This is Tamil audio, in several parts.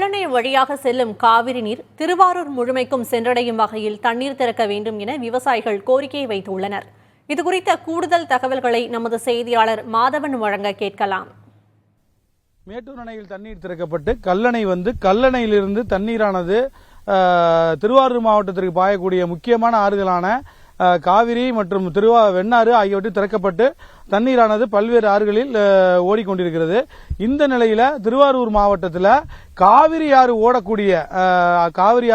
கல்லணை வழியாக செல்லும் காவிரி நீர் திருவாரூர் முழுமைக்கும் சென்றடையும் வகையில் தண்ணீர் திறக்க வேண்டும் என விவசாயிகள் கோரிக்கை வைத்துள்ளனர். இதுகுறித்த கூடுதல் தகவல்களை நமது செய்தியாளர் மாதவன் வழங்க கேட்கலாம். மேட்டூர் அணையில் தண்ணீர் திறக்கப்பட்டு கல்லணையிலிருந்து தண்ணீரானது திருவாரூர் மாவட்டத்திற்கு பாயக்கூடிய முக்கியமான ஆறுகளான காவிரி மற்றும் வெண்ணாறு ஆகியவற்றில் திறக்கப்பட்டு தண்ணீரானது பல்வேறு ஆறுகளில் ஓடிக்கொண்டிருக்கிறது. இந்த நிலையில திருவாரூர் மாவட்டத்தில் காவிரி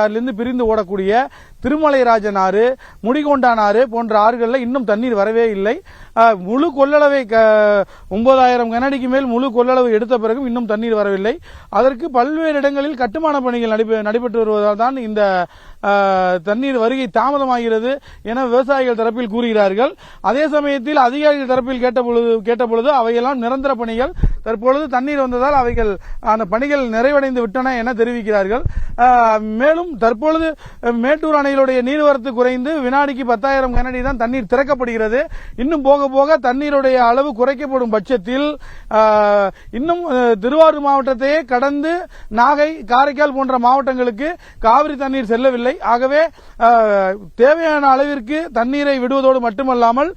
ஆறிலிருந்து பிரிந்து ஓடக்கூடிய திருமலைராஜன் ஆறு, முடிகொண்டான் ஆறு போன்ற ஆறுகளில் இன்னும் தண்ணீர் வரவே இல்லை. முழு கொள்ளளவை 9,000 கனஅடிக்கு மேல் முழு கொள்ளளவு எடுத்த பிறகும் இன்னும் தண்ணீர் வரவில்லை. அதற்கு பல்வேறு இடங்களில் கட்டுமான பணிகள் நடைபெற்று வருவதால் தான் இந்த தண்ணீர் வருகை தாமதமாகிறது என விவசாயிகள் தரப்பில் கூறுகிறார்கள். அதே சமயத்தில் அதிகாரிகள் தரப்பில் கேட்டபொழுது அவையெல்லாம் நிரந்தர பணிகள், தற்பொழுது தண்ணீர் வந்ததால் அவைகள் அந்த பணிகள் நிறைவடைந்து விட்டன என தெரிவிக்கிறார்கள். மேலும் தற்பொழுது மேட்டூர் அணைகளுடைய நீர்வரத்து குறைந்து வினாடிக்கு 10,000 கனஅடி தான் தண்ணீர் திறக்கப்படுகிறது. இன்னும் போக போக தண்ணீருடைய அளவு குறைக்கப்படும் பட்சத்தில் இன்னும் திருவாரூர் மாவட்டத்தையே கடந்து நாகை, காரைக்கால் போன்ற மாவட்டங்களுக்கு காவிரி தண்ணீர் செல்லவில்லை. ஆகவே தேவையான அளவிற்கு தண்ணீரை விடுவதோடு மட்டுமல்லாமல்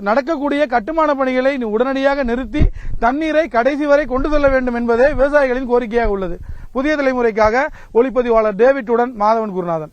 நடக்கக்கூடிய கட்டுமான பணிகளை உடனடியாக நிறுத்தி தண்ணீரை கடைசி வரை கொண்டு செல்ல வேண்டும் என்பதே விவசாயிகளின் கோரிக்கையாக உள்ளது. புதிய தலைமுறைக்காக ஒளிப்பதிவாளர் டேவிட்டுடன் மாதவன் குருநாதன்.